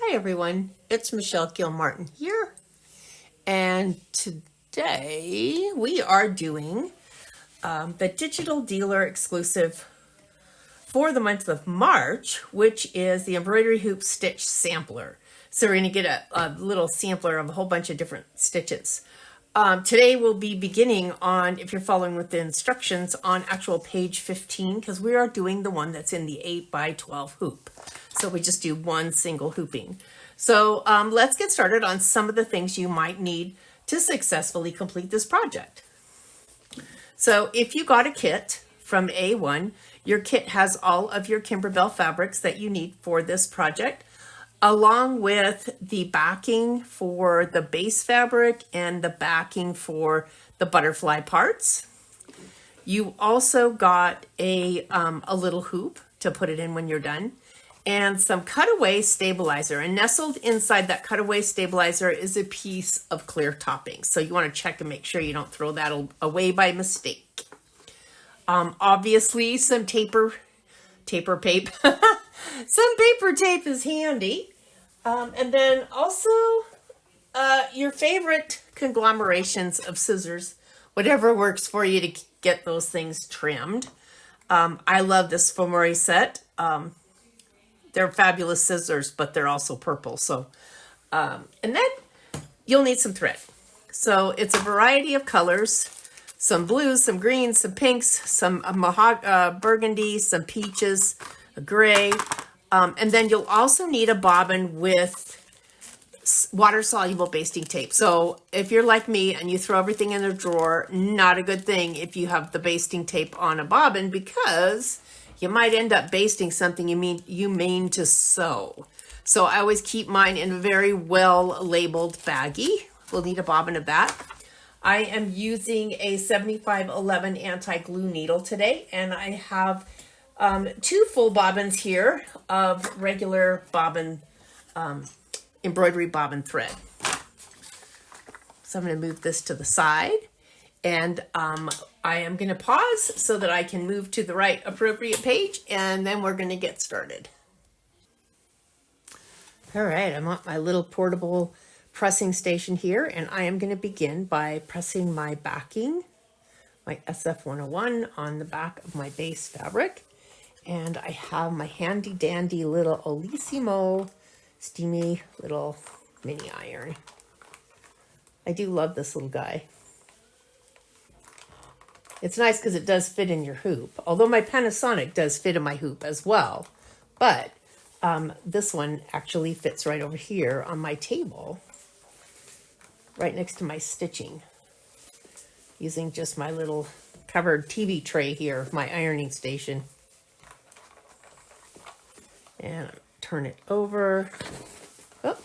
Hi everyone, it's Michelle Gilmartin here, and today we are doing the digital dealer exclusive for the month of March, which is the Embroidery Hoop Stitch Sampler. So we're going to get a little sampler of a whole bunch of different stitches. Today we'll be beginning on, if you're following with the instructions, on actual page 15, because we are doing the one that's in the 8x12 hoop. So we just do one single hooping. So let's get started on some of the things you might need to successfully complete this project. So if you got a kit from A1, your kit has all of your Kimberbell fabrics that you need for this project, along with the backing for the base fabric and the backing for the butterfly parts. You also got a little hoop to put it in when you're done, and some cutaway stabilizer. And nestled inside that cutaway stabilizer is a piece of clear topping. So you want to check and make sure you don't throw that away by mistake. Obviously, some taper tape. Some paper tape is handy. And then also your favorite conglomerations of scissors, whatever works for you to get those things trimmed. I love this Fomori set. They're fabulous scissors, but they're also purple. So, and then you'll need some thread. So it's a variety of colors, some blues, some greens, some pinks, some burgundy, some peaches, a gray. And then you'll also need a bobbin with water-soluble basting tape. So if you're like me and you throw everything in a drawer, not a good thing if you have the basting tape on a bobbin, because you might end up basting something you mean to sew. So I always keep mine in a very well labeled baggie. We'll need a bobbin of that. I am using a 7511 anti-glue needle today, and I have two full bobbins here of regular bobbin, embroidery bobbin thread. So I'm going to move this to the side, and I am going to pause so that I can move to the right appropriate page, and then we're going to get started. All right, I'm on my little portable pressing station here, and I am going to begin by pressing my backing, my SF101, on the back of my base fabric. And I have my handy dandy little Olissimo steamy little mini iron. I do love this little guy. It's nice because it does fit in your hoop, although my Panasonic does fit in my hoop as well. But this one actually fits right over here on my table, right next to my stitching, using just my little covered TV tray here, my ironing station. And turn it over. Oh,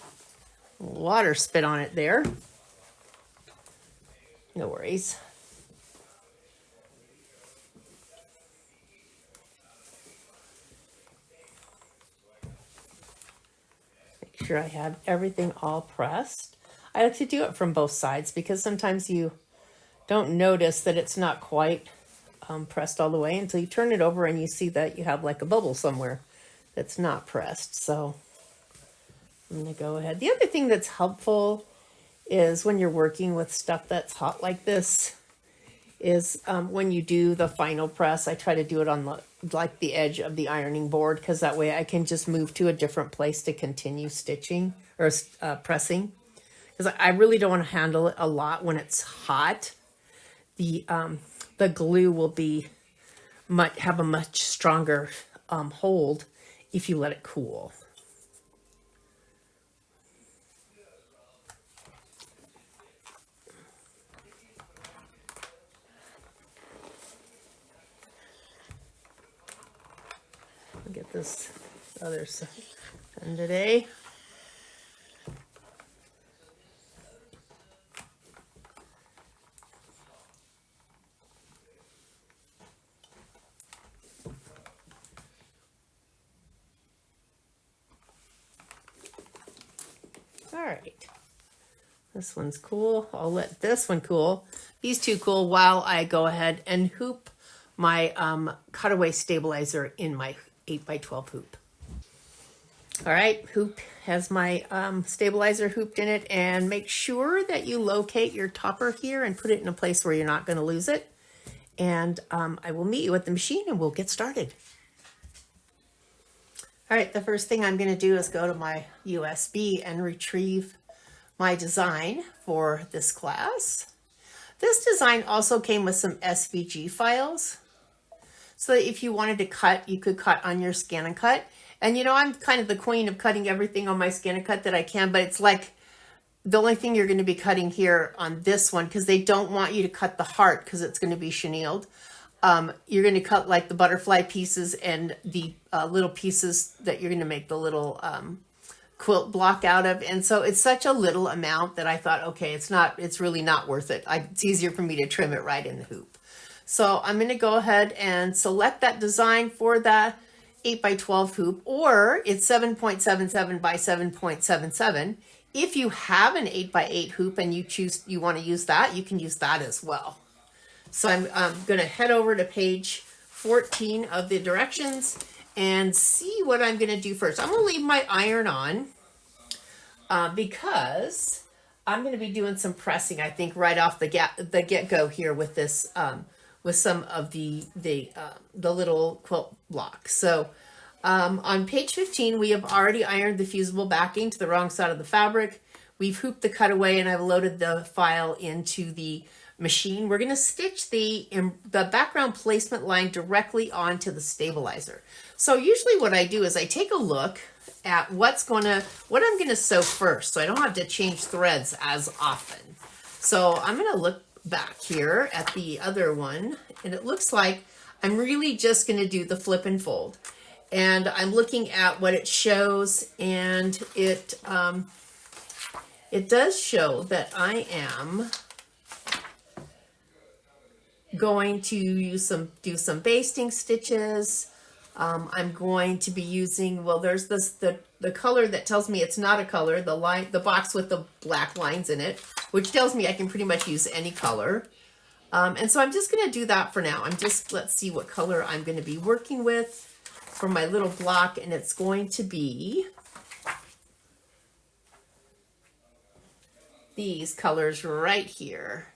water spit on it there. No worries. Make sure I have everything all pressed. I like to do it from both sides because sometimes you don't notice that it's not quite pressed all the way until you turn it over and you see that you have like a bubble somewhere that's not pressed. So I'm going to go ahead. The other thing that's helpful is when you're working with stuff that's hot like this is when you do the final press, I try to do it on the edge of the ironing board, because that way I can just move to a different place to continue stitching or pressing, because I really don't want to handle it a lot when it's hot. The glue will have a much stronger hold if you let it cool. I'll get this other side done today. All right, this one's cool. I'll let this one cool. These two cool while I go ahead and hoop my cutaway stabilizer in my 8x12 hoop. All right, hoop has my stabilizer hooped in it, and make sure that you locate your topper here and put it in a place where you're not going to lose it. And I will meet you at the machine and we'll get started. All right, the first thing I'm going to do is go to my USB and retrieve my design for this class. This design also came with some SVG files. So that if you wanted to cut, you could cut on your Scan and Cut. And you know, I'm kind of the queen of cutting everything on my Scan and Cut that I can, but it's like the only thing you're going to be cutting here on this one, because they don't want you to cut the heart because it's going to be chenilled. You're going to cut like the butterfly pieces and the little pieces that you're going to make the little quilt block out of. And so it's such a little amount that I thought, okay, it's really not worth it. It's easier for me to trim it right in the hoop. So I'm going to go ahead and select that design for the 8x12 hoop, or it's 7.77 by 7.77. If you have an 8x8 hoop and you want to use that, you can use that as well. So I'm going to head over to page 14 of the directions and see what I'm going to do first. I'm going to leave my iron on because I'm going to be doing some pressing, I think, right off the get-go here with this, with some of the little quilt blocks. So on page 15, we have already ironed the fusible backing to the wrong side of the fabric. We've hooped the cutaway and I've loaded the file into the machine. We're going to stitch the background placement line directly onto the stabilizer. So usually what I do is I take a look at what I'm going to sew first, so I don't have to change threads as often. So I'm going to look back here at the other one, and it looks like I'm really just going to do the flip and fold. And I'm looking at what it shows, and it does show that I am going to do some basting stitches. I'm going to be using, well, there's the color that tells me it's not a color, the box with the black lines in it, which tells me I can pretty much use any color. And so I'm just going to do that for now. Let's see what color I'm going to be working with for my little block, and it's going to be these colors right here.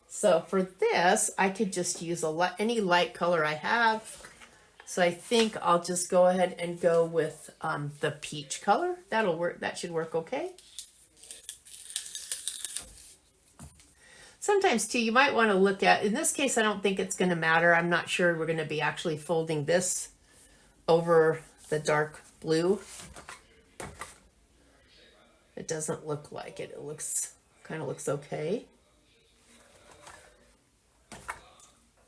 So for this, I could just use any light color I have. So I think I'll just go ahead and go with the peach color. That'll work. That should work okay. Sometimes too, you might want to look at, in this case, I don't think it's going to matter. I'm not sure we're going to be actually folding this over the dark blue. It doesn't look like it. It kind of looks okay.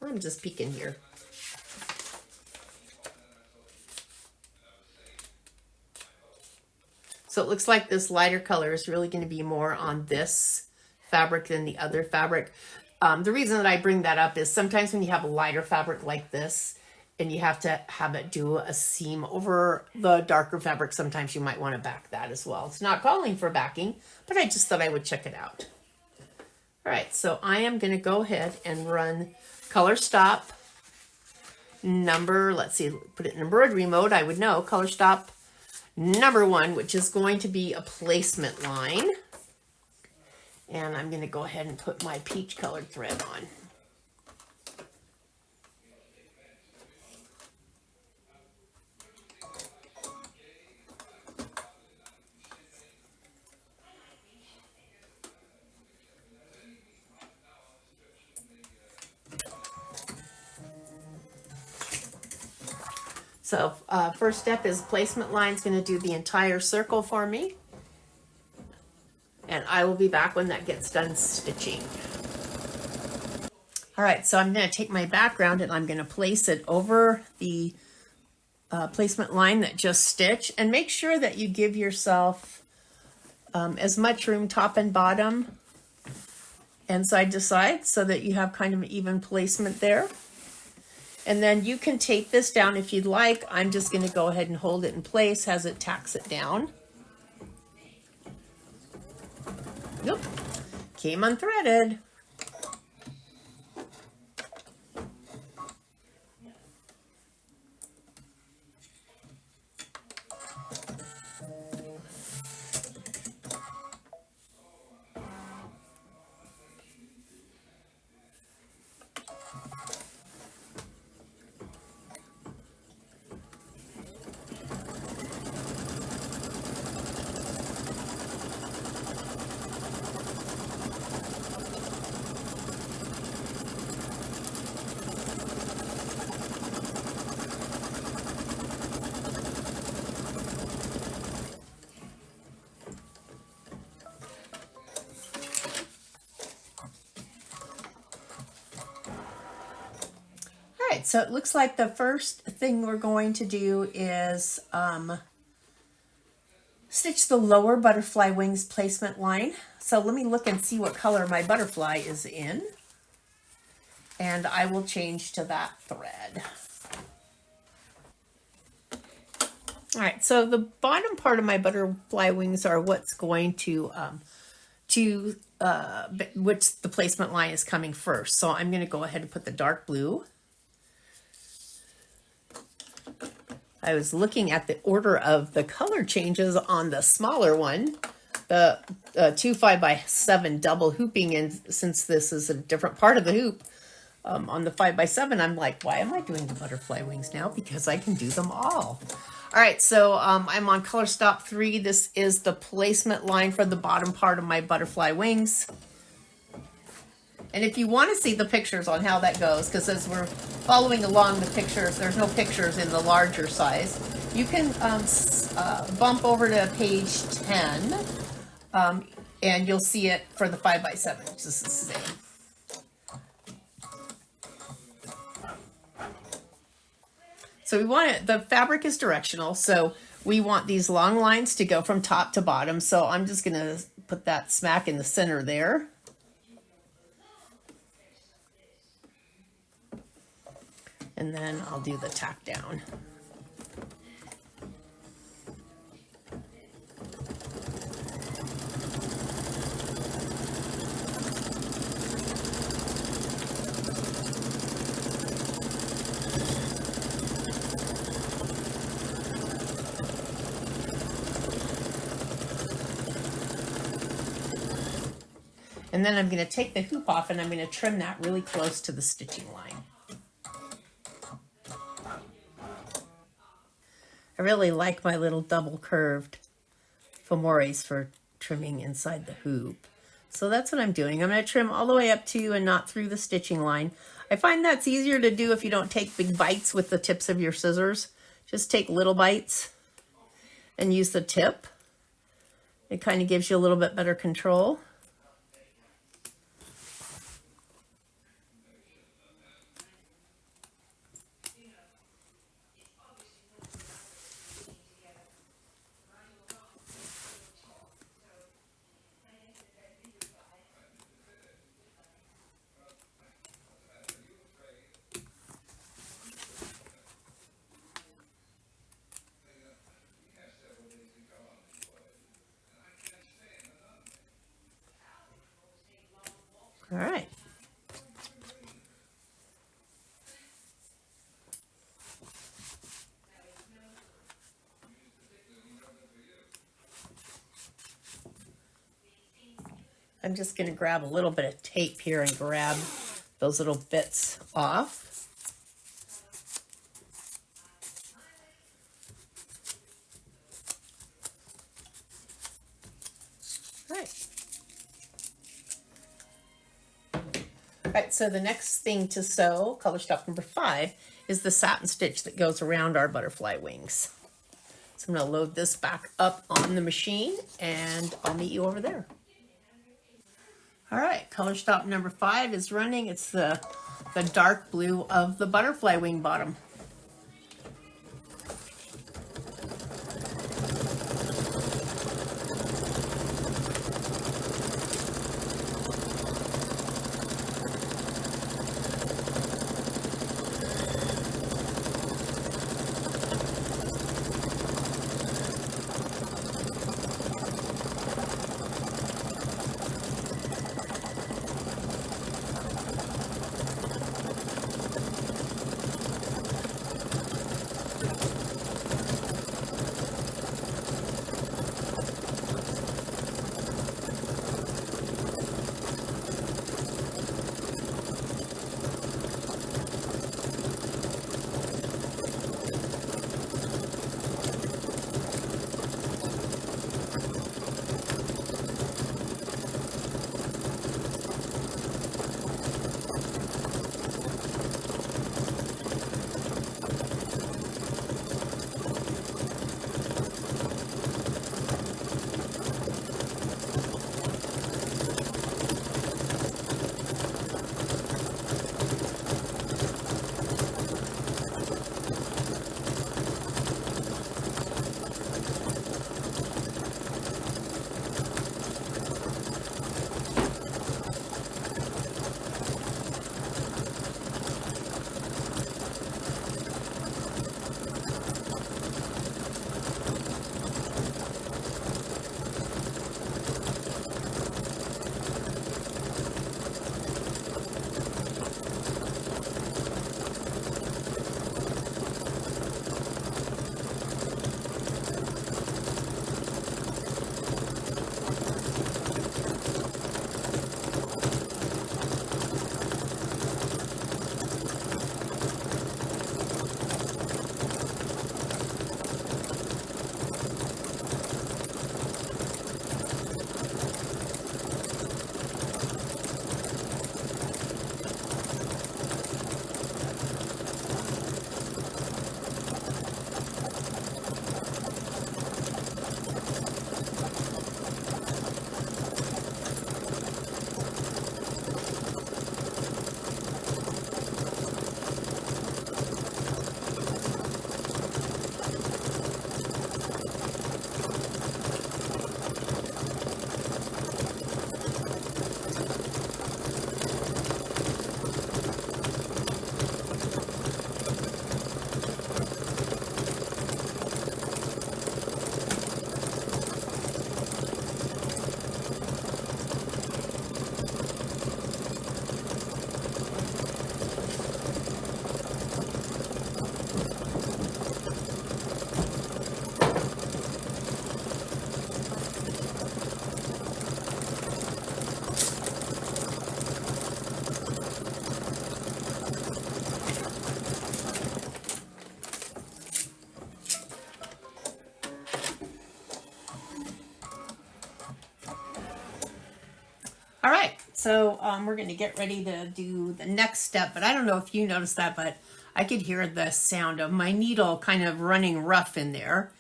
I'm just peeking here. So it looks like this lighter color is really going to be more on this fabric than the other fabric. The reason that I bring that up is sometimes when you have a lighter fabric like this and you have to have it do a seam over the darker fabric, sometimes you might want to back that as well. It's not calling for backing, but I just thought I would check it out. All right, so I am going to go ahead and run color stop number, let's see, put it in embroidery mode, I would know, color stop number 1, which is going to be a placement line. And I'm going to go ahead and put my peach colored thread on. So first step is placement line is going to do the entire circle for me. And I will be back when that gets done stitching. All right, so I'm going to take my background and I'm going to place it over the placement line that just stitched. And make sure that you give yourself as much room top and bottom and side to side so that you have kind of an even placement there. And then you can tape this down if you'd like. I'm just going to go ahead and hold it in place as it tacks it down. Nope, came unthreaded. so it looks like the first thing we're going to do is stitch the lower butterfly wings placement line. So let me look and see what color my butterfly is in. And I will change to that thread. All right, so the bottom part of my butterfly wings are what's going to which the placement line is coming first. So I'm going to go ahead and put the dark blue. I was looking at the order of the color changes on the smaller one, the 2 5x7 double hooping, and since this is a different part of the hoop, on the 5x7, I'm like, why am I doing the butterfly wings now? Because I can do them all. All right, so I'm on color stop 3. This is the placement line for the bottom part of my butterfly wings. And if you want to see the pictures on how that goes, because as we're following along the pictures, there's no pictures in the larger size, you can bump over to page 10, and you'll see it for the 5x7, which is the same. So we want it, the fabric is directional, so we want these long lines to go from top to bottom. So I'm just going to put that smack in the center there. And then I'll do the tack down. And then I'm going to take the hoop off and I'm going to trim that really close to the stitching line. I really like my little double curved femores for trimming inside the hoop. So that's what I'm doing. I'm going to trim all the way up to and not through the stitching line. I find that's easier to do if you don't take big bites with the tips of your scissors. Just take little bites and use the tip. It kind of gives you a little bit better control. All right. I'm just going to grab a little bit of tape here and grab those little bits off. All right. All right, so the next thing to sew, color stock number 5, is the satin stitch that goes around our butterfly wings. So I'm going to load this back up on the machine and I'll meet you over there. All right, color stop number 5 is running. It's the dark blue of the butterfly wing bottom. All right, so we're going to get ready to do the next step, but I don't know if you noticed that, but I could hear the sound of my needle kind of running rough in there.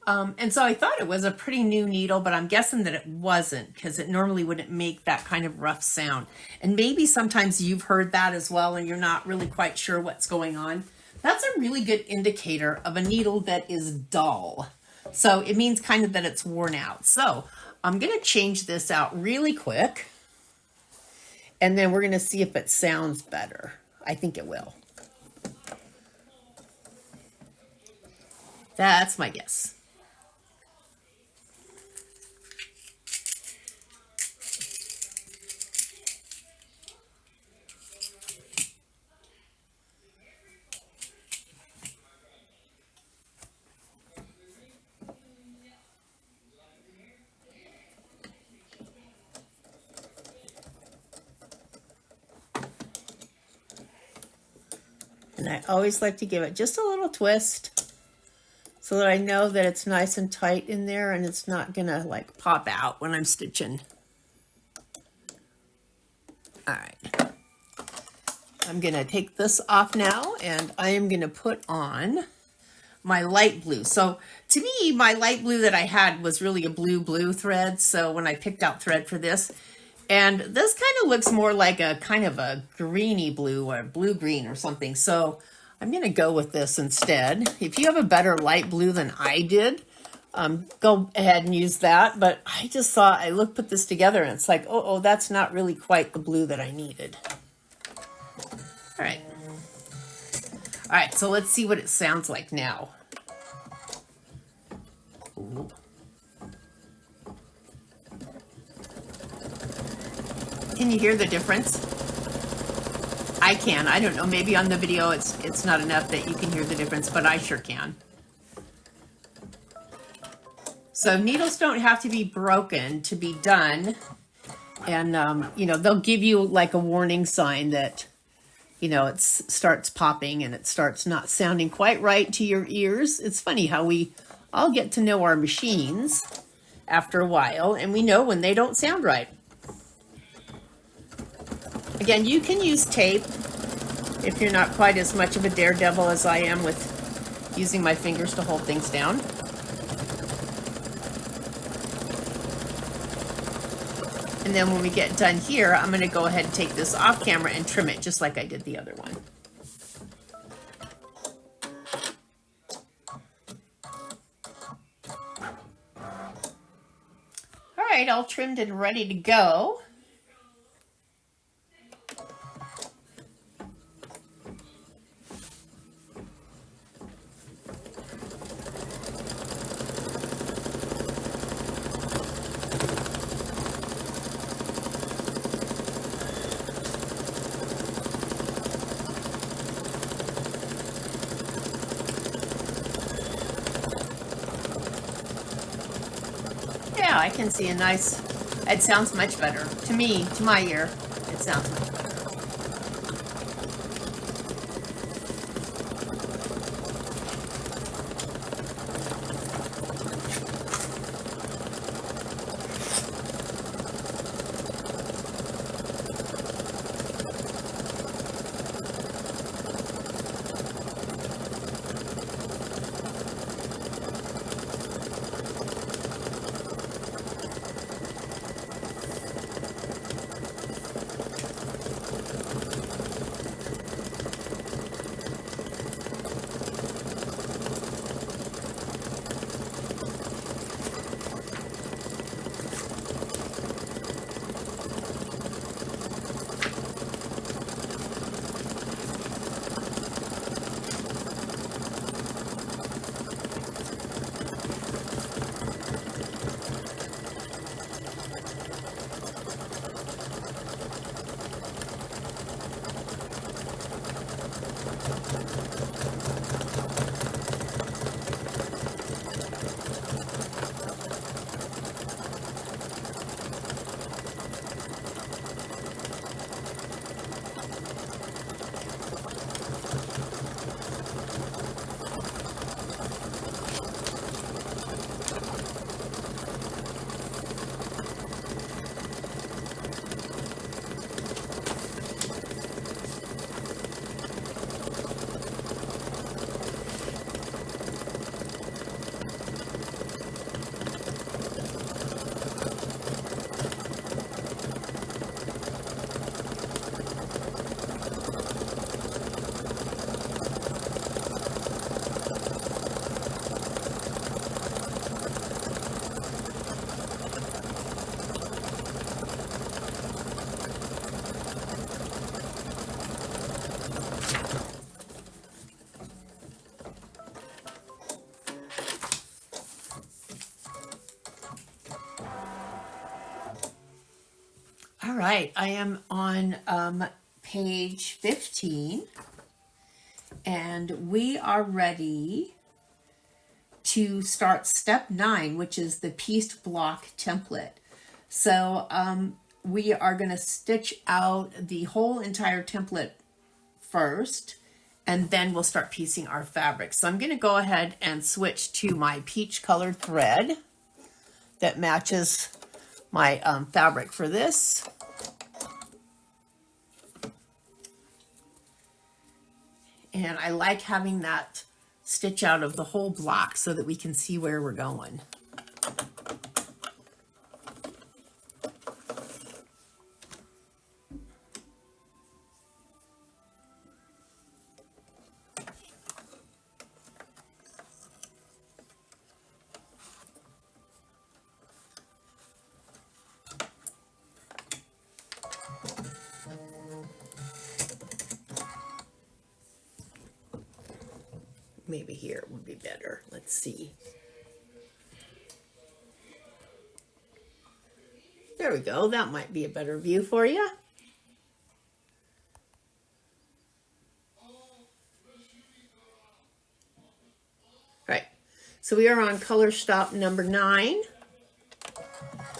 And so I thought it was a pretty new needle, but I'm guessing that it wasn't, because it normally wouldn't make that kind of rough sound. And maybe sometimes you've heard that as well, and you're not really quite sure what's going on. That's a really good indicator of a needle that is dull. So it means kind of that it's worn out. So I'm going to change this out really quick, and then we're going to see if it sounds better. I think it will. That's my guess. And I always like to give it just a little twist so that I know that it's nice and tight in there and it's not gonna like pop out when I'm stitching. All right, I'm gonna take this off now, and I am gonna put on my light blue. So to me, my light blue that I had was really a blue thread. So when I picked out thread for this, and this kind of looks more like a kind of a greeny blue or blue-green or something. So I'm going to go with this instead. If you have a better light blue than I did, go ahead and use that. But I just thought, put this together, and it's like, oh, that's not really quite the blue that I needed. All right. All right, so let's see what it sounds like now. Ooh. Can you hear the difference? I can. I don't know. Maybe on the video it's not enough that you can hear the difference, but I sure can. So needles don't have to be broken to be done. And, you know, they'll give you like a warning sign that, you know, it starts popping and it starts not sounding quite right to your ears. It's funny how we all get to know our machines after a while, and we know when they don't sound right. Again, you can use tape if you're not quite as much of a daredevil as I am with using my fingers to hold things down. And then when we get done here, I'm going to go ahead and take this off camera and trim it just like I did the other one. All right, all trimmed and ready to go. Yeah, I can see a nice, it sounds much better. To me, to my ear, it sounds much better. right, I am on page 15, and we are ready to start step 9, which is the pieced block template. So we are going to stitch out the whole entire template first, and then we'll start piecing our fabric. So I'm going to go ahead and switch to my peach colored thread that matches my fabric for this. And I like having that stitch out of the whole block so that we can see where we're going. Maybe here would be better. Let's see. There we go. That might be a better view for you. Right. So we are on color stop number 9.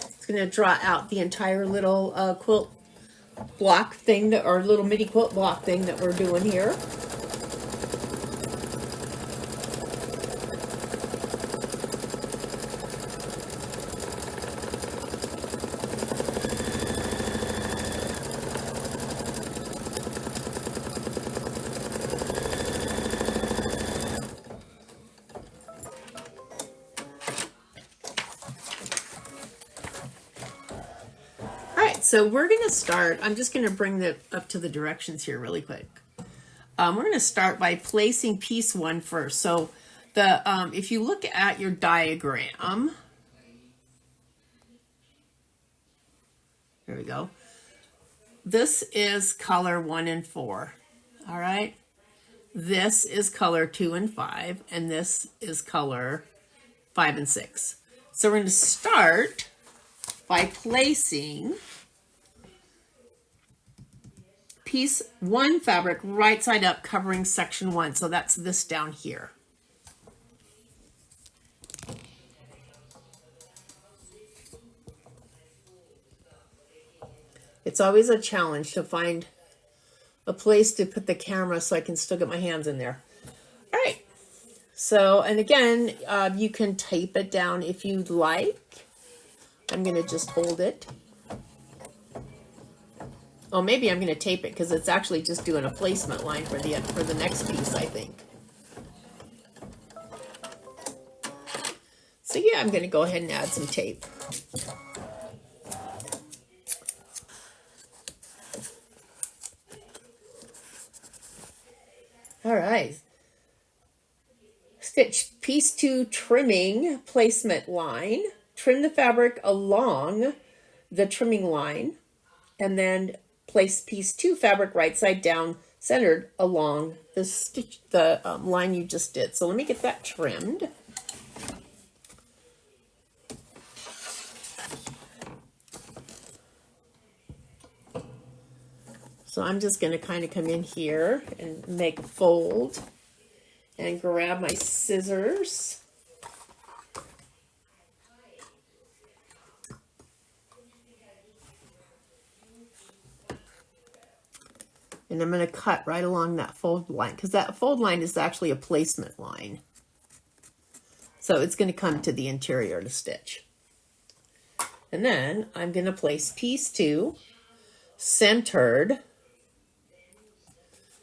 It's going to draw out the entire little quilt block thing, or little mini quilt block thing that we're doing here. So we're going to start, I'm just going to bring that up to the directions here really quick. We're going to start by placing piece 1 first. So the if you look at your diagram, there we go. This is color 1 and 4. All right. This is color 2 and 5, and this is color 5 and 6. So we're going to start by placing piece 1 fabric right side up, covering section 1. So that's this down here. It's always a challenge to find a place to put the camera so I can still get my hands in there. All right. So, and again, you can tape it down if you'd like. I'm going to just hold it. Oh, maybe I'm going to tape it because it's actually just doing a placement line for the next piece, I think. So yeah, I'm going to go ahead and add some tape. All right. Stitch piece 2 trimming placement line. Trim the fabric along the trimming line, and then place piece 2 fabric right side down, centered along the stitch, the line you just did. So let me get that trimmed. So I'm just going to kind of come in here and make a fold and grab my scissors. And I'm going to cut right along that fold line, because that fold line is actually a placement line. So it's going to come to the interior to stitch. And then I'm going to place piece 2 centered.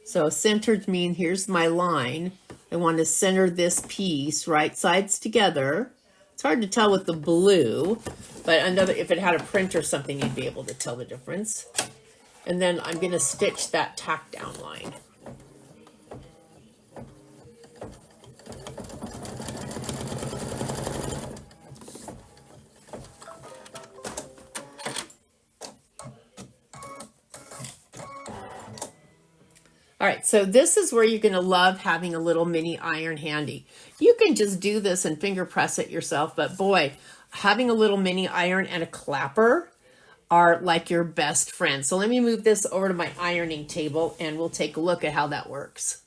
So centered means here's my line. I want to center this piece right sides together. It's hard to tell with the blue, but if it had a print or something, you'd be able to tell the difference. And then I'm going to stitch that tack down line. All right, so this is where you're going to love having a little mini iron handy. You can just do this and finger press it yourself, but boy, having a little mini iron and a clapper are like your best friend. So let me move this over to my ironing table and we'll take a look at how that works.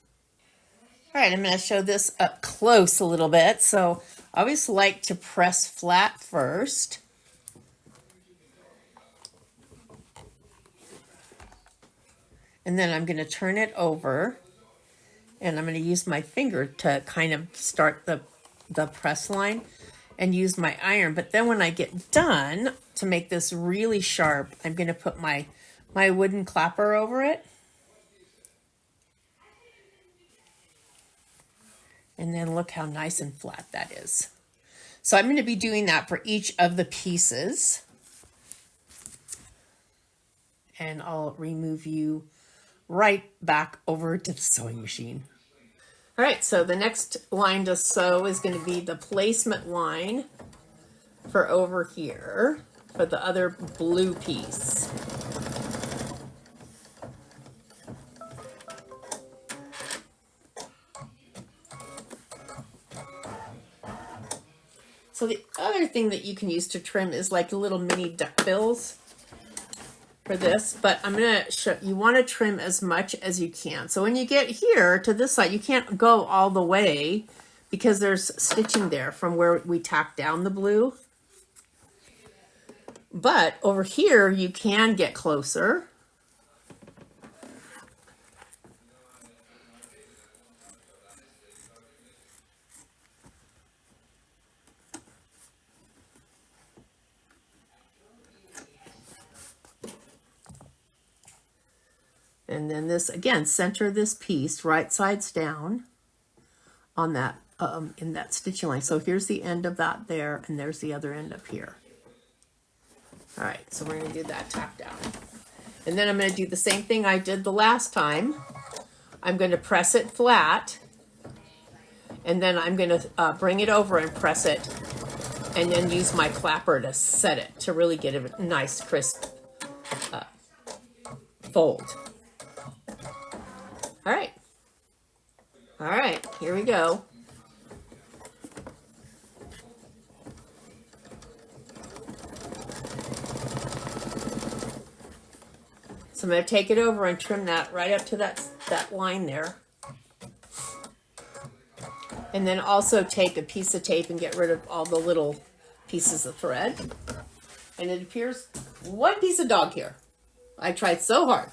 All right, I'm going to show this up close a little bit. So I always like to press flat first. And then I'm going to turn it over. And I'm going to use my finger to kind of start the press line and use my iron. But then when I get done, to make this really sharp, I'm going to put my wooden clapper over it. And then look how nice and flat that is. So I'm going to be doing that for each of the pieces. And I'll remove you right back over to the sewing machine. All right, so the next line to sew is going to be the placement line for over here for the other blue piece. So the other thing that you can use to trim is like the little mini duckbills for this, but I'm going to show you want to trim as much as you can. So when you get here to this side, you can't go all the way because there's stitching there from where we tacked down the blue. But over here, you can get closer. And then this, again, center this piece right sides down on that, in that stitching line. So here's the end of that there, and there's the other end up here. All right, so we're going to do that tack down. And then I'm going to do the same thing I did the last time. I'm going to press it flat, and then I'm going to bring it over and press it, and then use my clapper to set it to really get a nice crisp fold. All right, here we go. So I'm going to take it over and trim that right up to that line there. And then also take a piece of tape and get rid of all the little pieces of thread. And it appears one piece of dog hair. I tried so hard.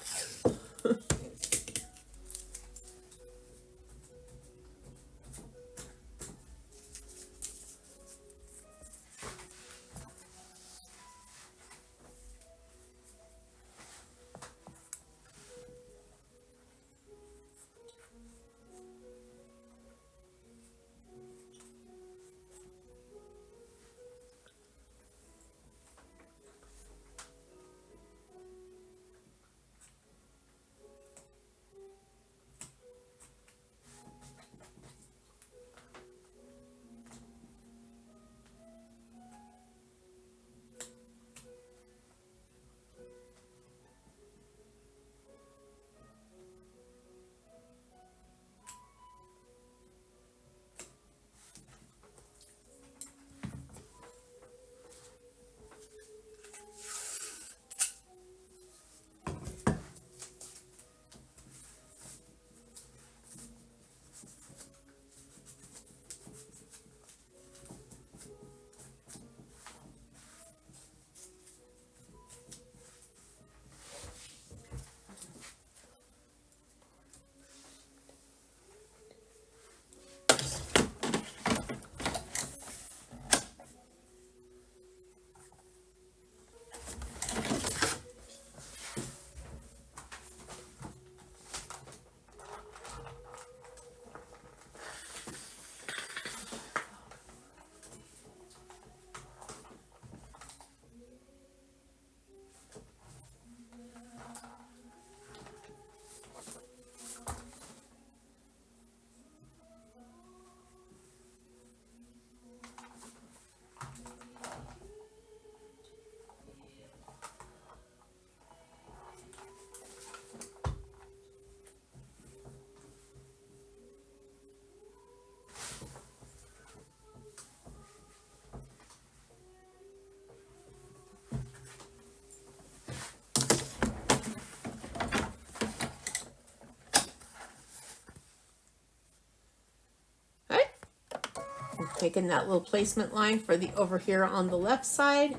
I'm taking that little placement line for the over here on the left side.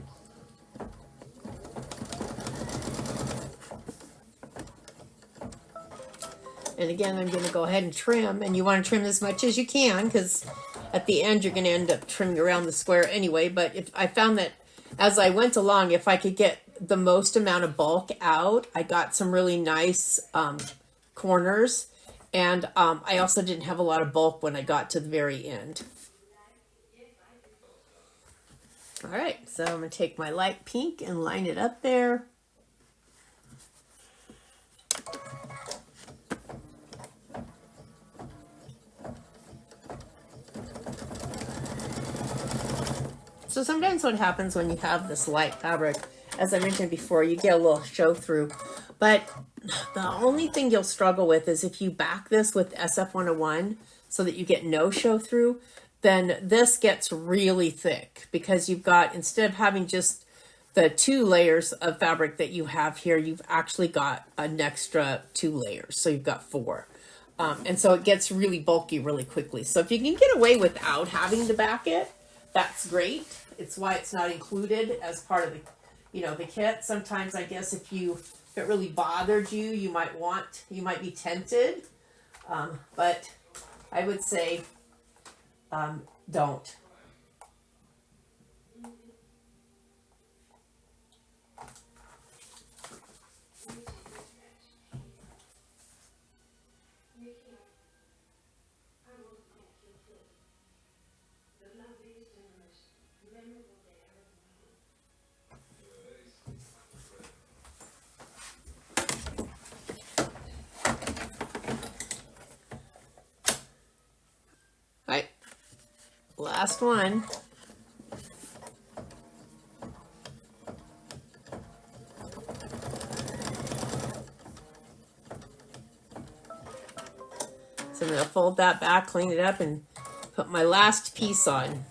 And again, I'm going to go ahead and trim, and you want to trim as much as you can because at the end you're going to end up trimming around the square anyway. But if I found that as I went along, if I could get the most amount of bulk out, I got some really nice corners, and I also didn't have a lot of bulk when I got to the very end. All right, so I'm going to take my light pink and line it up there. So sometimes what happens when you have this light fabric, as I mentioned before, you get a little show through. But the only thing you'll struggle with is if you back this with SF101 so that you get no show through, then this gets really thick because you've got, instead of having just the 2 layers of fabric that you have here, you've actually got an extra 2 layers. So you've got 4. And so it gets really bulky really quickly. So if you can get away without having to back it, that's great. It's why it's not included as part of the, the kit. Sometimes I guess if it really bothered you, you might be tempted. But I would say, don't. Right, last one. So I'm going to fold that back, clean it up, and put my last piece on.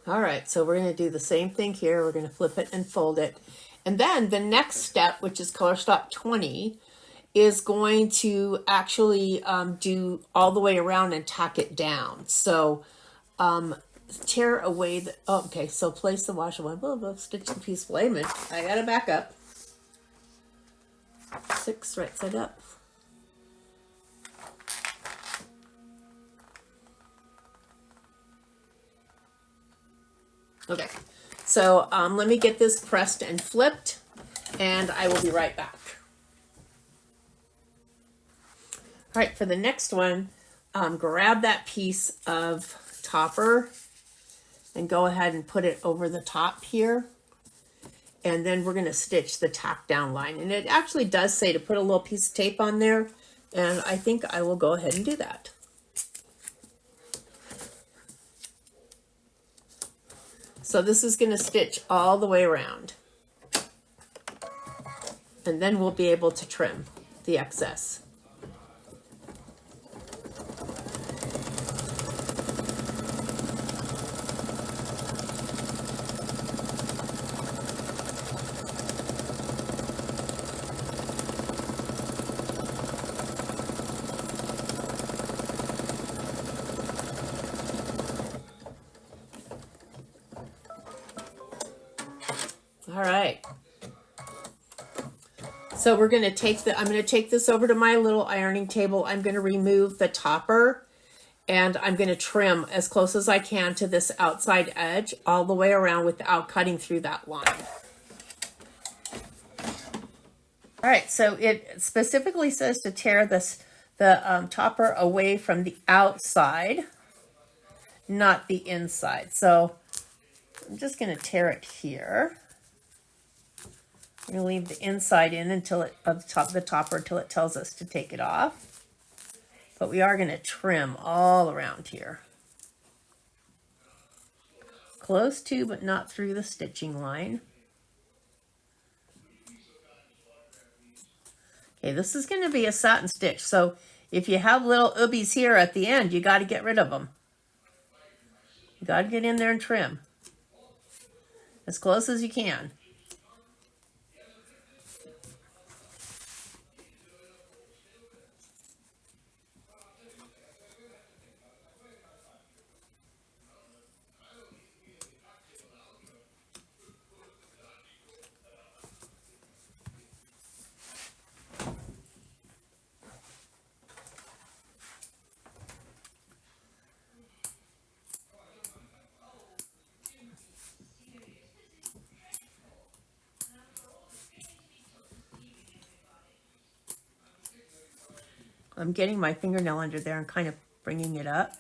All right, so we're going to do the same thing here. We're going to flip it and fold it. And then the next step, which is color stop 20, is going to actually do all the way around and tack it down. So tear away the, okay, so place the washi one, stitch the piece. Wait a minute, I got to back up. 6 right side up. Okay, so let me get this pressed and flipped, and I will be right back. All right, for the next one, grab that piece of topper and go ahead and put it over the top here. And then we're going to stitch the tack down line. And it actually does say to put a little piece of tape on there, and I think I will go ahead and do that. So this is going to stitch all the way around. And then we'll be able to trim the excess. All right. So we're going to take I'm going to take this over to my little ironing table. I'm going to remove the topper, and I'm going to trim as close as I can to this outside edge all the way around without cutting through that line. All right, so it specifically says to tear the topper away from the outside, not the inside. So I'm just going to tear it here. I'm going to leave the inside in until the topper until it tells us to take it off. But we are going to trim all around here. Close to, but not through the stitching line. Okay, this is going to be a satin stitch, so if you have little oobies here at the end, you got to get rid of them. You got to get in there and trim as close as you can. I'm getting my fingernail under there and kind of bringing it up.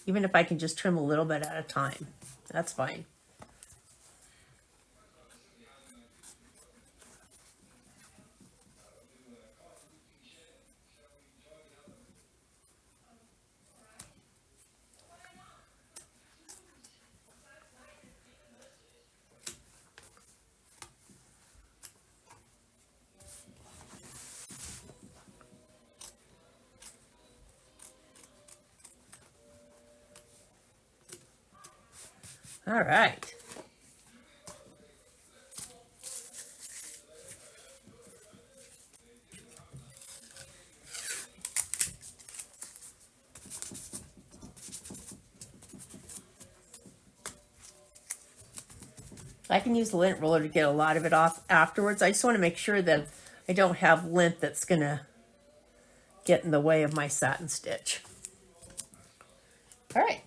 Even if I can just trim a little bit at a time, that's fine. All right. I can use the lint roller to get a lot of it off afterwards. I just want to make sure that I don't have lint that's going to get in the way of my satin stitch. All right.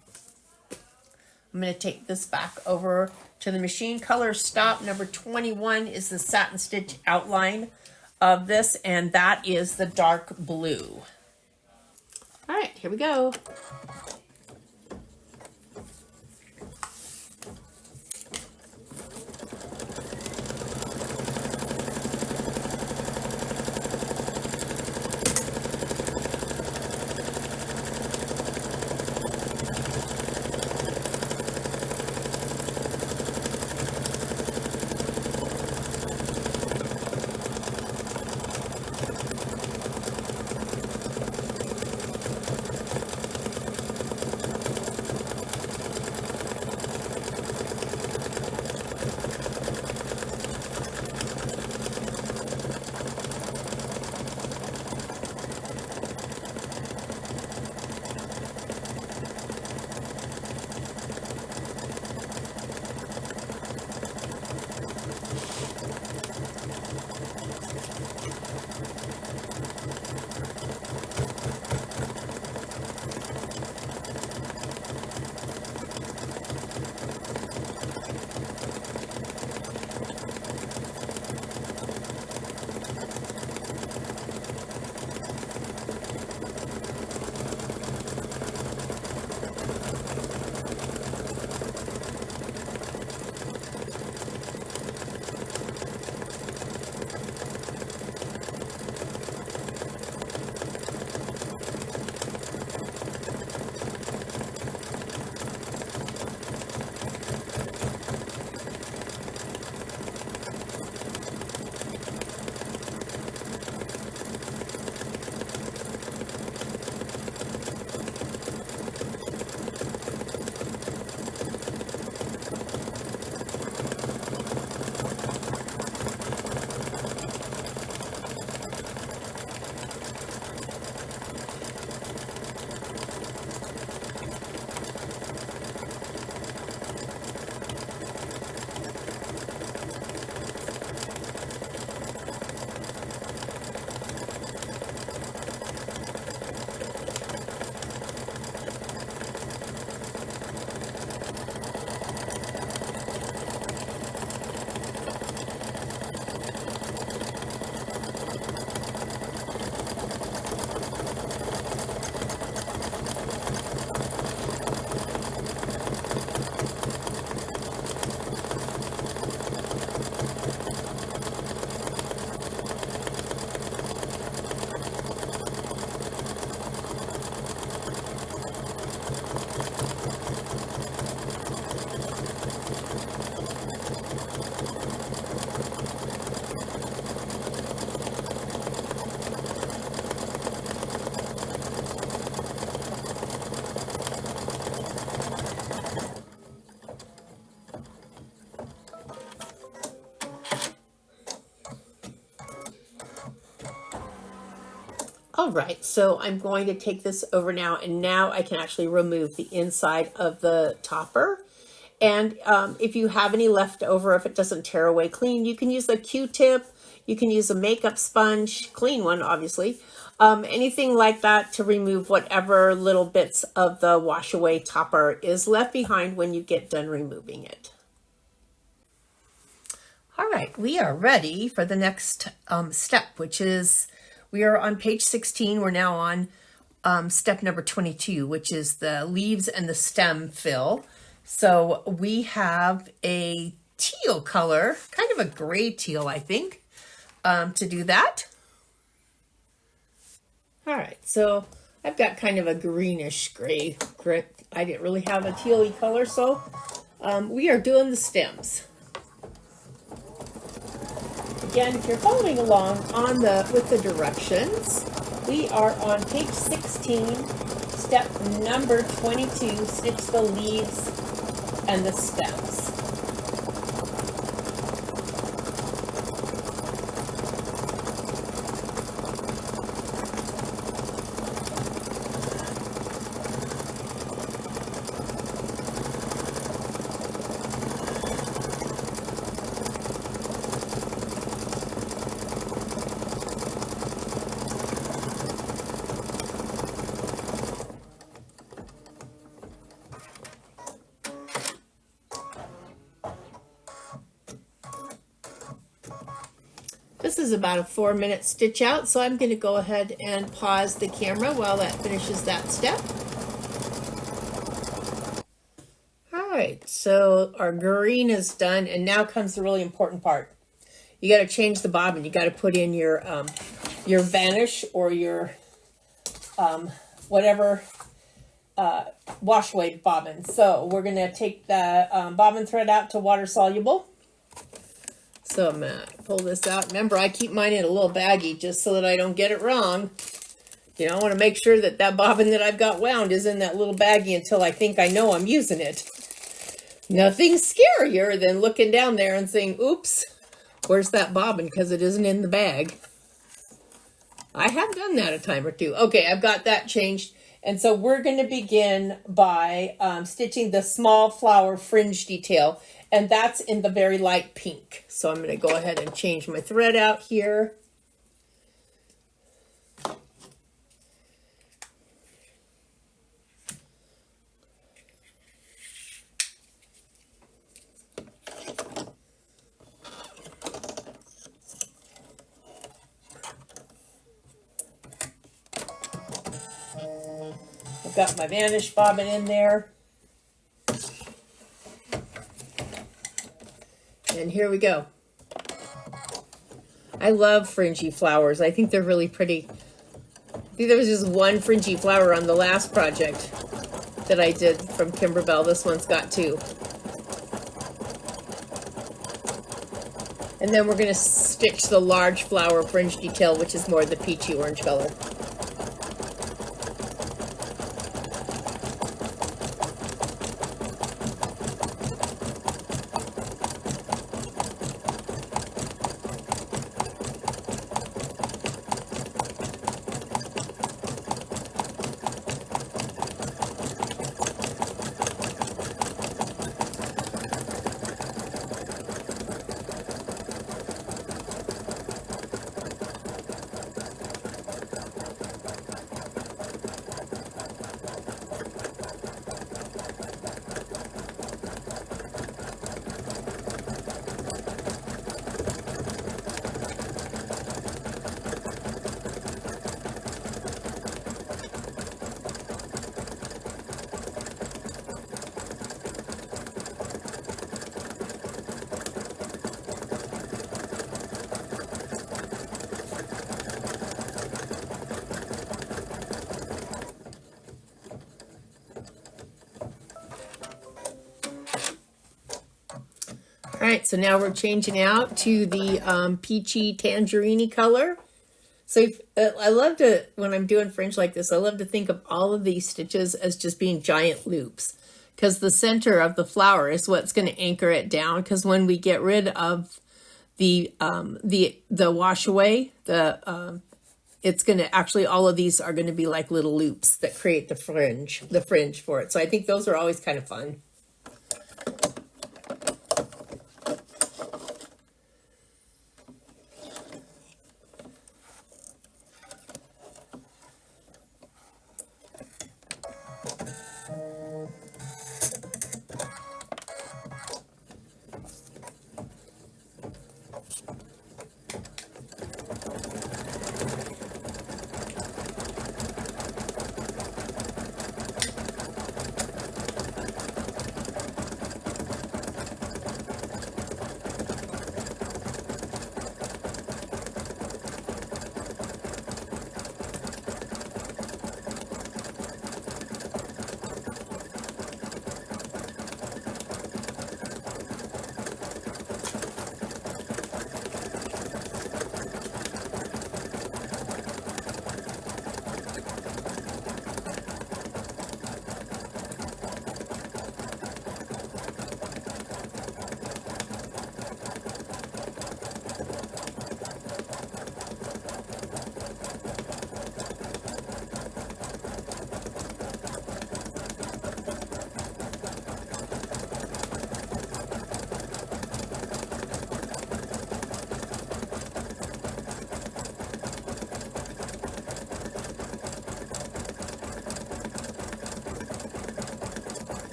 I'm going to take this back over to the machine. Color stop number 21 is the satin stitch outline of this, and that is the dark blue. All right, here we go. All right, so I'm going to take this over now, and now I can actually remove the inside of the topper. And if you have any left over, if it doesn't tear away clean, you can use a Q-tip, you can use a makeup sponge, clean one obviously, anything like that to remove whatever little bits of the wash away topper is left behind when you get done removing it. All right, we are ready for the next step, which is, we are on page 16. We're now on step number 22, which is the leaves and the stem fill. So we have a teal color, kind of a gray teal, I think, to do that. All right, so I've got kind of a greenish gray. I didn't really have a teal-y color, so we are doing the stems. Again, if you're following along with the directions, we are on page 16, step number 22, stitch the leaves and the stems. This is about a 4-minute stitch out, so I'm going to go ahead and pause the camera while that finishes that step. All right, so our green is done, and now comes the really important part. You got to change the bobbin. You got to put in your vanish or your whatever wash away bobbin. So we're going to take the bobbin thread out to water soluble. So I'm going to pull this out. Remember, I keep mine in a little baggie just so that I don't get it wrong. You know, I want to make sure that that bobbin that I've got wound is in that little baggie until I think I know I'm using it. Nothing's scarier than looking down there and saying, oops, where's that bobbin? Because it isn't in the bag. I have done that a time or two. Okay, I've got that changed. And so we're going to begin by stitching the small flower fringe detail. And that's in the very light pink. So I'm going to go ahead and change my thread out here. I've got my vanish bobbin in there. And here we go. I love fringy flowers. I think they're really pretty. I think there was just one fringy flower on the last project that I did from Kimberbell. This one's got two. And then we're going to stitch the large flower fringe detail, which is more the peachy orange color. All right, so now we're changing out to the peachy tangerine color. So I love to, when I'm doing fringe like this, I love to think of all of these stitches as just being giant loops, because the center of the flower is what's going to anchor it down. Because when we get rid of the wash away, the it's going to actually, all of these are going to be like little loops that create the fringe for it. So I think those are always kind of fun.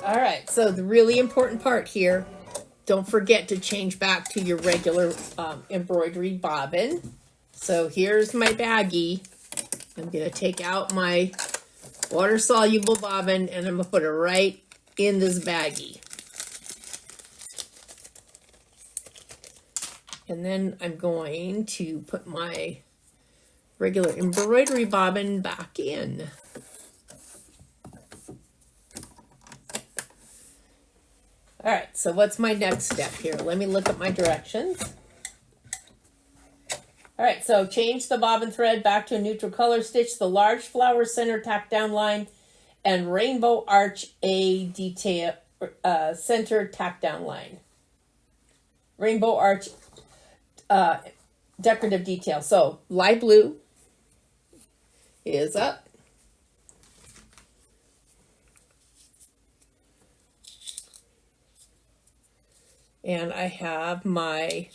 All right, so the really important part here, don't forget to change back to your regular embroidery bobbin. So here's my baggie. I'm going to take out my water-soluble bobbin and I'm going to put it right in this baggie. And then I'm going to put my regular embroidery bobbin back in. All right, so what's my next step here? Let me look at my directions. All right, so change the bobbin thread back to a neutral color. Stitch the large flower center tack down line and rainbow arch a detail center tack down line. Rainbow arch decorative detail. So light blue is up. And I have my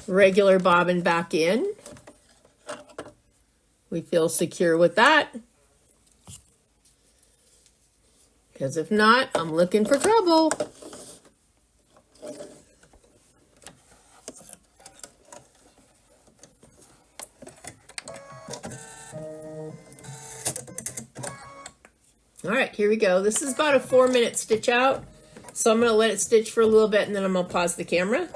regular bobbin back in. We feel secure with that. Because if not, I'm looking for trouble. All right, here we go. This is about a 4-minute stitch out. So I'm going to let it stitch for a little bit and then I'm going to pause the camera.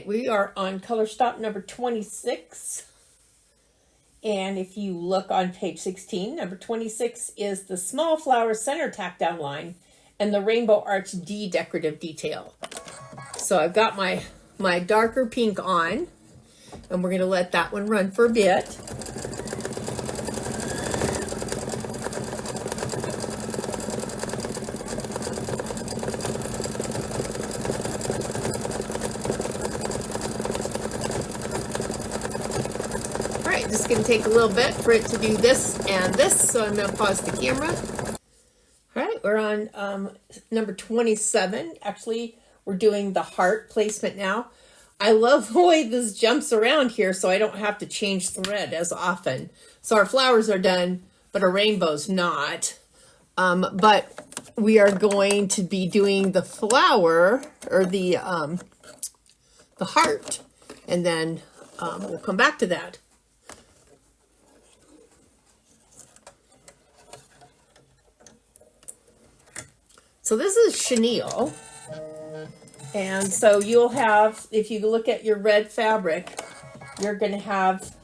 we are on color stop number 26. And if you look on page 16, number 26 is the small flower center tack down line and the rainbow arch D decorative detail. So I've got my darker pink on, and we're going to let that one run for a bit. This is going to take a little bit for it to do this and this, so I'm going to pause the camera. All right, we're on number 27. Actually, we're doing the heart placement now. I love the way this jumps around here, so I don't have to change thread as often. So our flowers are done, but our rainbow's not. But we are going to be doing the flower, or the heart, and then we'll come back to that. So this is chenille, and so you'll have, if you look at your red fabric, you're going to have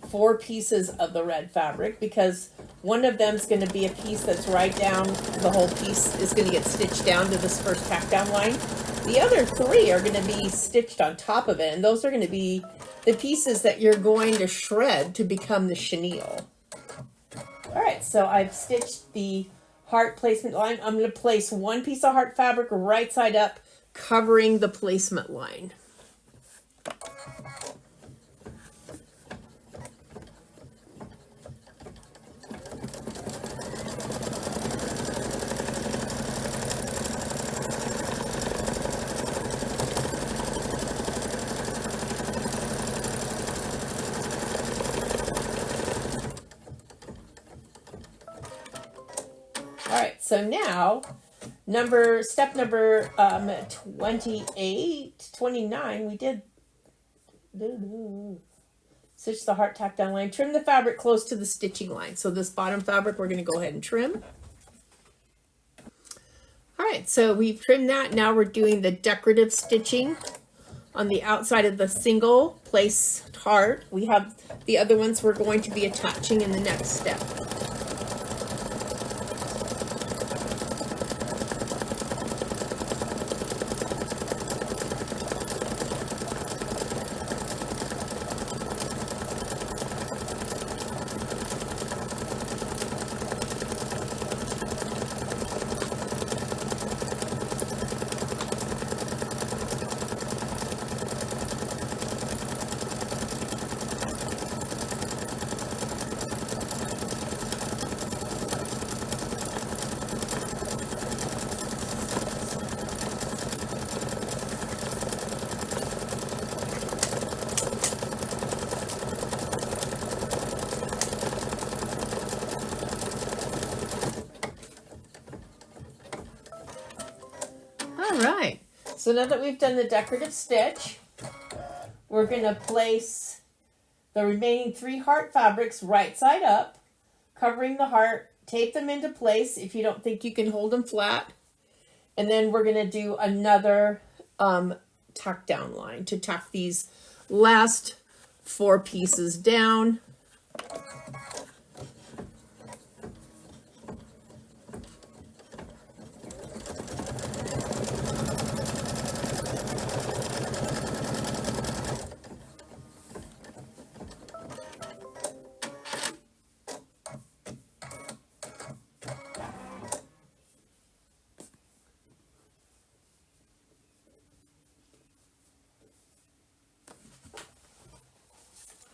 4 pieces of the red fabric, because one of them is going to be a piece that's right down, the whole piece is going to get stitched down to this first tack down line. The other 3 are going to be stitched on top of it, and those are going to be the pieces that you're going to shred to become the chenille. All right, so I've stitched the heart placement line. I'm going to place 1 piece of heart fabric right side up, covering the placement line. All right, so now step number 28, 29, we did stitch the heart tack down line, trim the fabric close to the stitching line. So this bottom fabric we're going to go ahead and trim. All right, so we've trimmed that. Now we're doing the decorative stitching on the outside of the single placed heart. We have the other ones we're going to be attaching in the next step. All right, so now that we've done the decorative stitch, we're going to place the remaining 3 heart fabrics right side up, covering the heart, tape them into place if you don't think you can hold them flat, and then we're going to do another tack down line to tack these last 4 pieces down.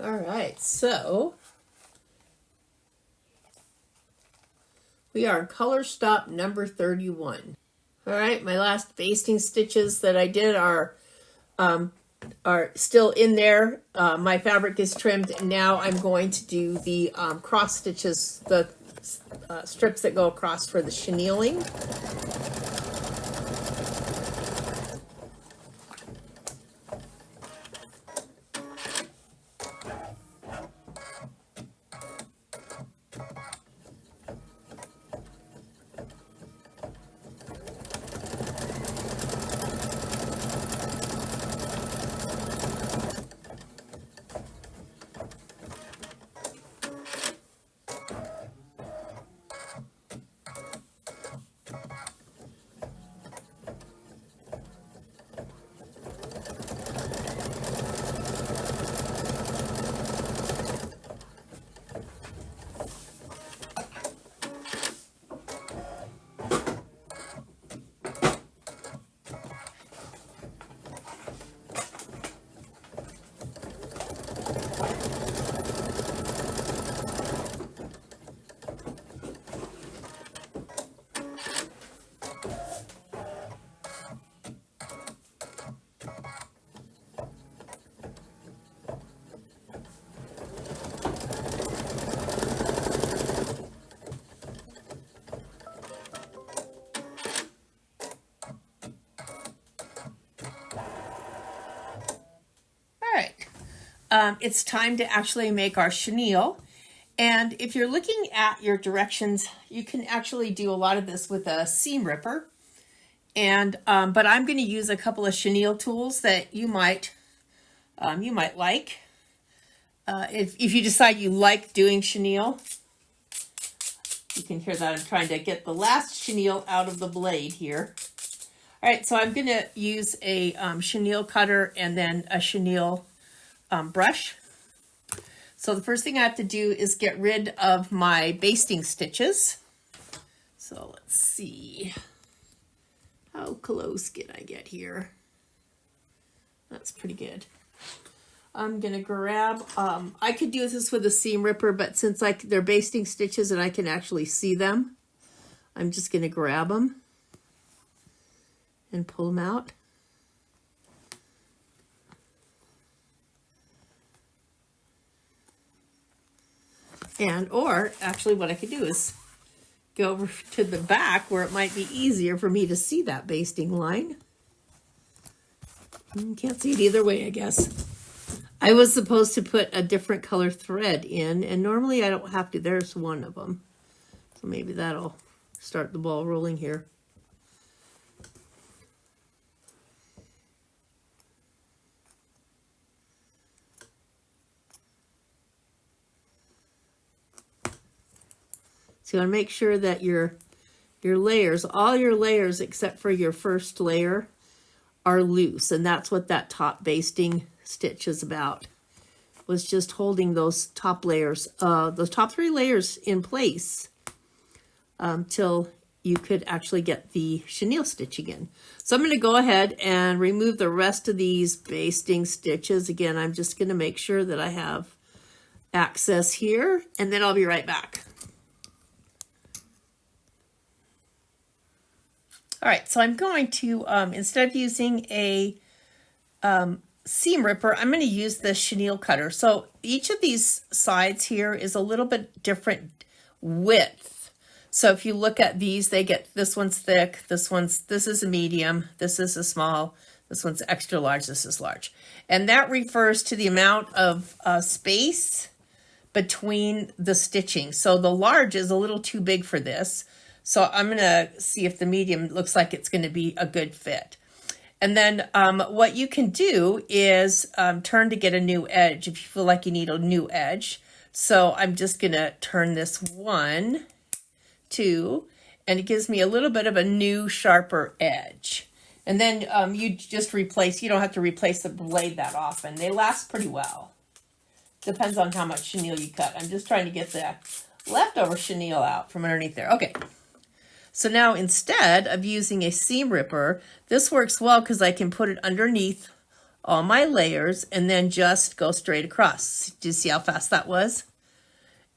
All right, so we are color stop number 31. All right, my last basting stitches that I did are still in there. My fabric is trimmed, and now I'm going to do the cross stitches, the strips that go across for the chenilling. it's time to actually make our chenille. And if you're looking at your directions, you can actually do a lot of this with a seam ripper. And but I'm going to use a couple of chenille tools that you might like. If you decide you like doing chenille, you can hear that I'm trying to get the last chenille out of the blade here. All right, so I'm going to use a chenille cutter and then a chenille brush. So the first thing I have to do is get rid of my basting stitches. So let's see. How close can I get here? That's pretty good. I'm going to grab, I could do this with a seam ripper, but since they're basting stitches and I can actually see them, I'm just going to grab them and pull them out. Or actually what I could do is go over to the back where it might be easier for me to see that basting line. Can't see it either way, I guess. I was supposed to put a different color thread in, and normally I don't have to. There's one of them. So maybe that'll start the ball rolling here. So you want to make sure that your layers, all your layers except for your first layer, are loose. And that's what that top basting stitch is about, was just holding those top layers, those top 3 layers in place till you could actually get the chenille stitch again. So I'm going to go ahead and remove the rest of these basting stitches. Again, I'm just going to make sure that I have access here, and then I'll be right back. All right, so I'm going to, instead of using a seam ripper, I'm going to use the chenille cutter. So each of these sides here is a little bit different width. So if you look at these, they get, this one's thick, this is a medium, this is a small, this one's extra large, this is large. And that refers to the amount of space between the stitching. So the large is a little too big for this. So I'm going to see if the medium looks like it's going to be a good fit. And then what you can do is turn to get a new edge if you feel like you need a new edge. So I'm just going to turn this 1, 2, and it gives me a little bit of a new, sharper edge. And then you just replace, you don't have to replace the blade that often. They last pretty well. Depends on how much chenille you cut. I'm just trying to get the leftover chenille out from underneath there. Okay. So now instead of using a seam ripper, this works well because I can put it underneath all my layers and then just go straight across. Do you see how fast that was?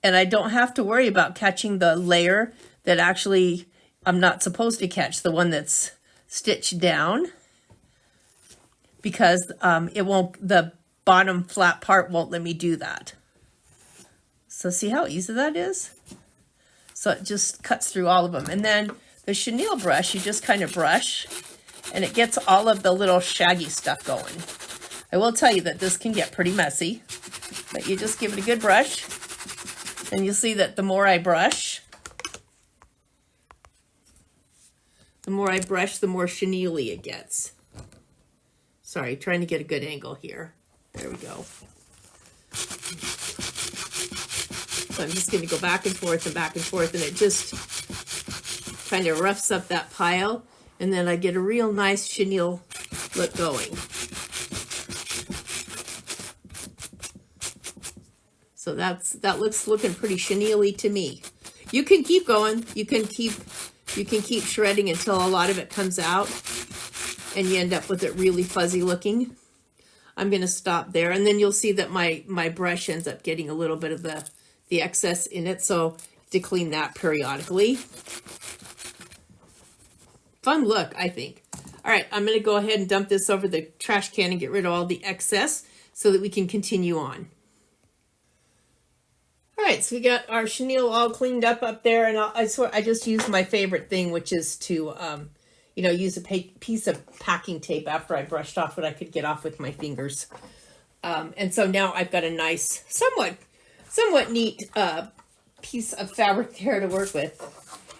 And I don't have to worry about catching the layer that actually I'm not supposed to catch, the one that's stitched down, because it won't, the bottom flat part won't let me do that. So see how easy that is? So it just cuts through all of them. And then the chenille brush, you just kind of brush, and it gets all of the little shaggy stuff going. I will tell you that this can get pretty messy, but you just give it a good brush, and you'll see that the more I brush, the more chenille-y it gets. Sorry, trying to get a good angle here. There we go. So I'm just going to go back and forth, and it just kind of roughs up that pile, and then I get a real nice chenille look going. So that looks looking pretty chenille-y to me. You can keep going. You can keep shredding until a lot of it comes out, and you end up with it really fuzzy looking. I'm going to stop there, and then you'll see that my brush ends up getting a little bit of the excess in it, so to clean that periodically. Fun look, I think. All right, I'm going to go ahead and dump this over the trash can and get rid of all the excess so that we can continue on. All right, so we got our chenille all cleaned up there, and I swear I just used my favorite thing, which is to use a piece of packing tape after I brushed off what I could get off with my fingers. And so now I've got a nice, somewhat neat piece of fabric there to work with.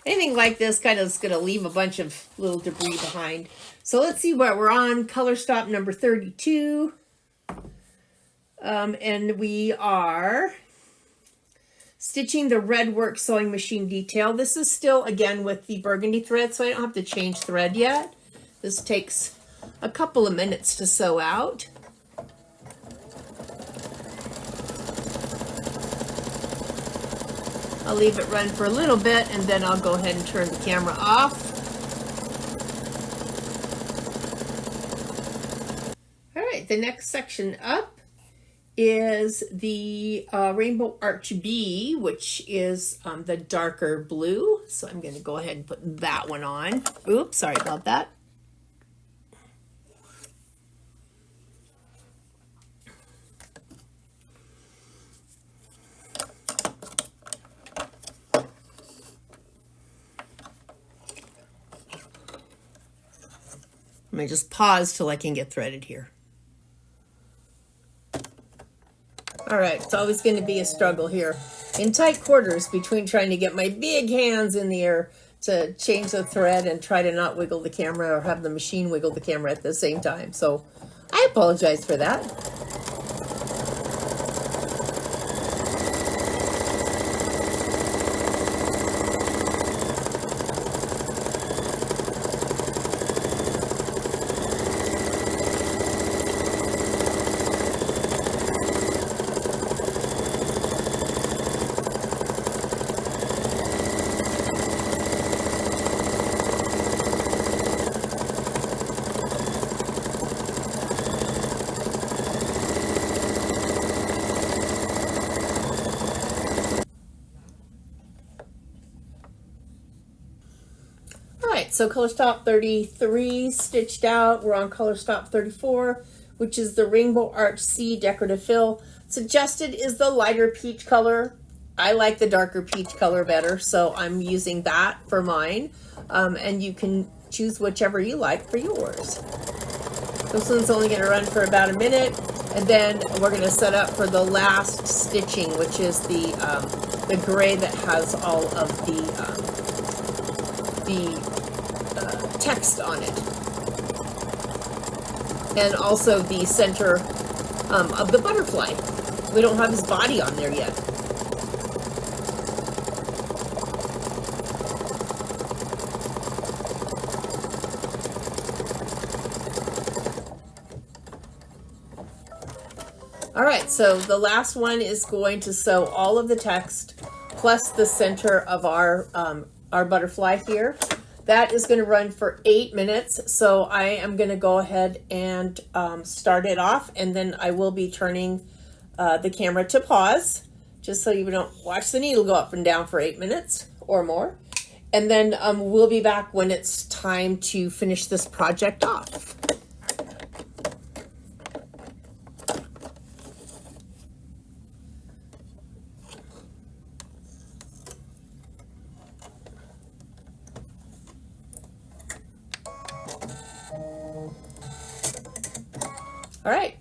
Anything like this kind of is going to leave a bunch of little debris behind. So let's see what we're on. Color stop number 32. And we are stitching the red work sewing machine detail. This is still, again, with the burgundy thread, so I don't have to change thread yet. This takes a couple of minutes to sew out. I'll leave it run for a little bit, and then I'll go ahead and turn the camera off. All right, the next section up is the Rainbow Arch B, which is the darker blue. So I'm going to go ahead and put that one on. Oops, sorry about that. Let me just pause till I can get threaded here. All right, it's always going to be a struggle here in tight quarters between trying to get my big hands in the air to change the thread and try to not wiggle the camera or have the machine wiggle the camera at the same time. So I apologize for that. So color stop 33 stitched out. We're on color stop 34, which is the Rainbow Arch C decorative fill. Suggested is the lighter peach color. I like the darker peach color better, so I'm using that for mine. And you can choose whichever you like for yours. This one's only going to run for about a minute, and then we're going to set up for the last stitching, which is the gray that has all of the text on it, and also the center of the butterfly. We don't have his body on there yet. All right, so the last one is going to sew all of the text plus the center of our butterfly here. That is going to run for 8 minutes, so I am going to go ahead and start it off, and then I will be turning the camera to pause, just so you don't watch the needle go up and down for 8 minutes or more. And then we'll be back when it's time to finish this project off. All right.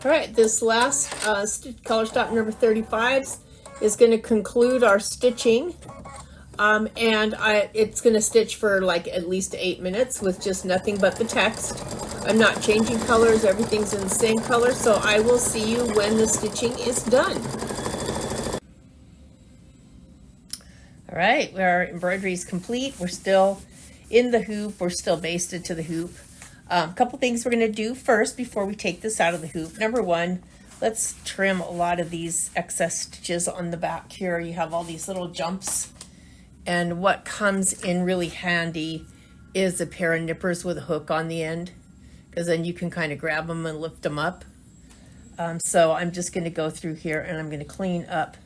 All right, this last color stop number 35 is going to conclude our stitching, and it's going to stitch for like at least 8 minutes with just nothing but the text. I'm not changing colors, everything's in the same color, so I will see you when the stitching is done. All right, our embroidery is complete. We're still in the hoop, we're still basted to the hoop. A couple things we're going to do first before we take this out of the hoop. Number one, let's trim a lot of these excess stitches on the back here. You have all these little jumps And what comes in really handy is a pair of nippers with a hook on the end, because then you can kind of grab them and lift them up. So I'm just going to go through here and I'm going to clean up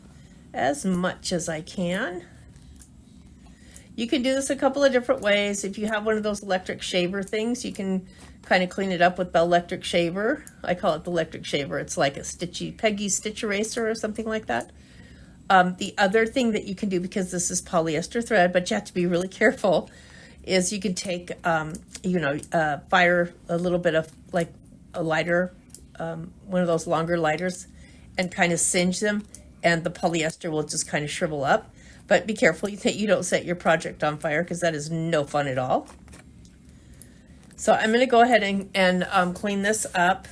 as much as I can. You can do this a couple of different ways. If you have one of those electric shaver things, you can kind of clean it up with the electric shaver. I call it the electric shaver. It's like a Peggy stitch eraser or something like that. The other thing that you can do, because this is polyester thread, but you have to be really careful, is you can take, fire a little bit of like a lighter, one of those longer lighters, and kind of singe them, and the polyester will just kind of shrivel up. But be careful that you don't set your project on fire, because that is no fun at all. So I'm going to go ahead and clean this up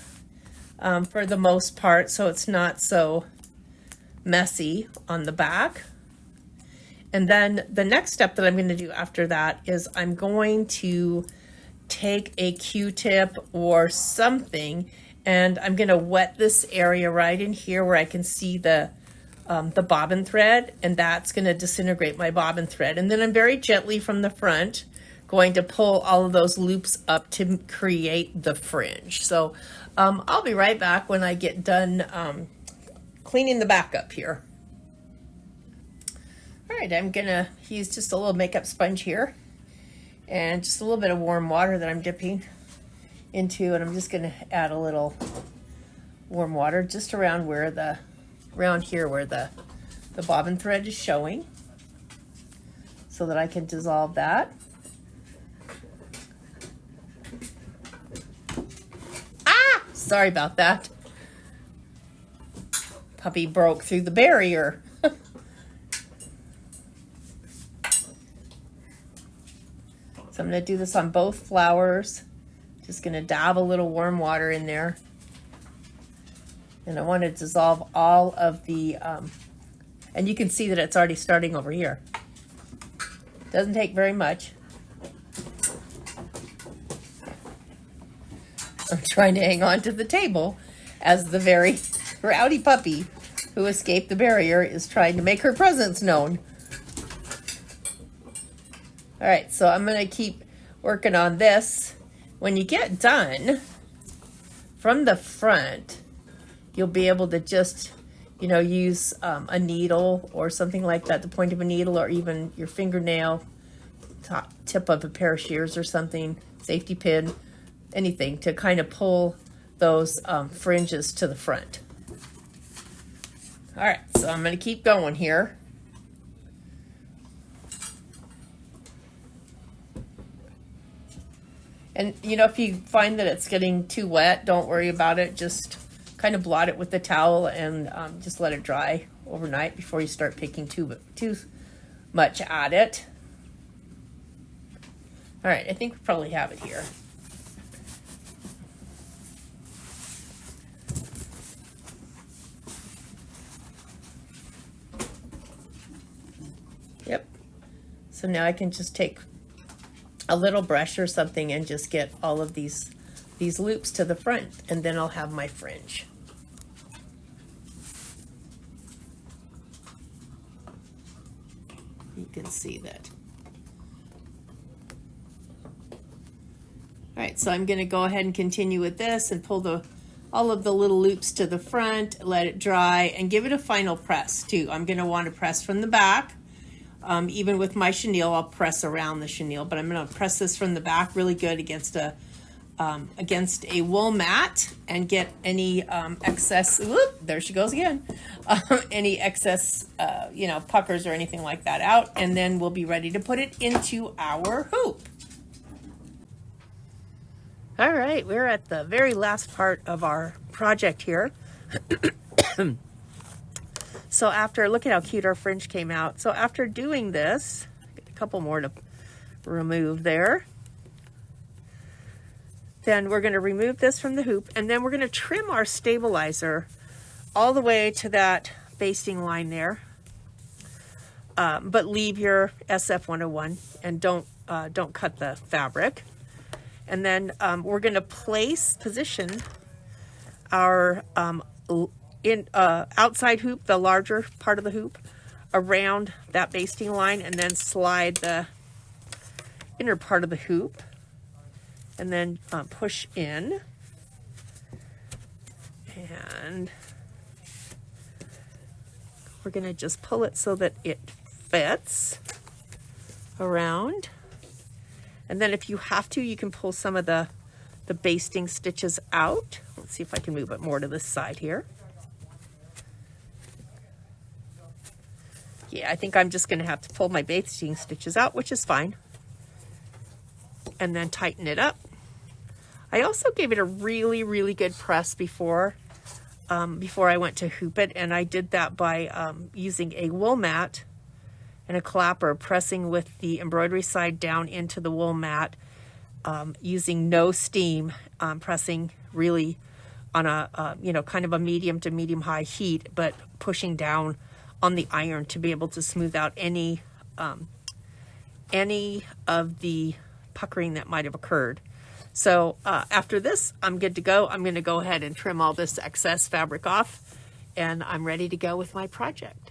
for the most part, so it's not so messy on the back. And then the next step that I'm going to do after that is I'm going to take a Q-tip or something, and I'm going to wet this area right in here where I can see the bobbin thread, and that's going to disintegrate my bobbin thread. And then I'm very gently from the front going to pull all of those loops up to create the fringe. So I'll be right back when I get done cleaning the back up here. All right, I'm gonna use just a little makeup sponge here and just a little bit of warm water that I'm dipping into, and I'm just gonna add a little warm water just around here where the bobbin thread is showing, so that I can dissolve that. Ah, sorry about that. Puppy broke through the barrier. So I'm going to do this on both flowers. Just going to dab a little warm water in there. And I want to dissolve all of the, and you can see that it's already starting over here. Doesn't take very much. I'm trying to hang on to the table as the very rowdy puppy who escaped the barrier is trying to make her presence known. All right, so I'm going to keep working on this. When you get done from the front, you'll be able to just, use a needle or something like that, the point of a needle, or even your fingernail, tip of a pair of shears or something, safety pin, anything to kind of pull those fringes to the front. All right, so I'm going to keep going here. And, if you find that it's getting too wet, don't worry about it. Just kind of blot it with the towel and just let it dry overnight before you start picking too much at it. All right, I think we probably have it here. Yep. So now I can just take a little brush or something and just get all of these loops to the front, and then I'll have my fringe. You can see that. All right, so I'm going to go ahead and continue with this and pull all of the little loops to the front, let it dry, and give it a final press too. I'm going to want to press from the back. Even with my chenille, I'll press around the chenille, but I'm going to press this from the back really good against a wool mat and get any excess, there she goes again, any excess, puckers or anything like that out, and then we'll be ready to put it into our hoop. All right, we're at the very last part of our project here. So look at how cute our fringe came out. So after doing this, get a couple more to remove there. Then we're going to remove this from the hoop, and then we're going to trim our stabilizer all the way to that basting line there. But leave your SF-101 and don't cut the fabric. And then we're going to position our outside hoop, the larger part of the hoop, around that basting line and then slide the inner part of the hoop and then push in. And we're going to just pull it so that it fits around. And then if you have to, you can pull some of the basting stitches out. Let's see if I can move it more to this side here. Yeah, I think I'm just going to have to pull my basting stitches out, which is fine. And then tighten it up. I also gave it a really, really good press before I went to hoop it, and I did that by using a wool mat and a clapper, pressing with the embroidery side down into the wool mat, using no steam, pressing really on a kind of a medium to medium high heat, but pushing down on the iron to be able to smooth out any of the puckering that might have occurred. So after this, I'm good to go. I'm going to go ahead and trim all this excess fabric off, and I'm ready to go with my project.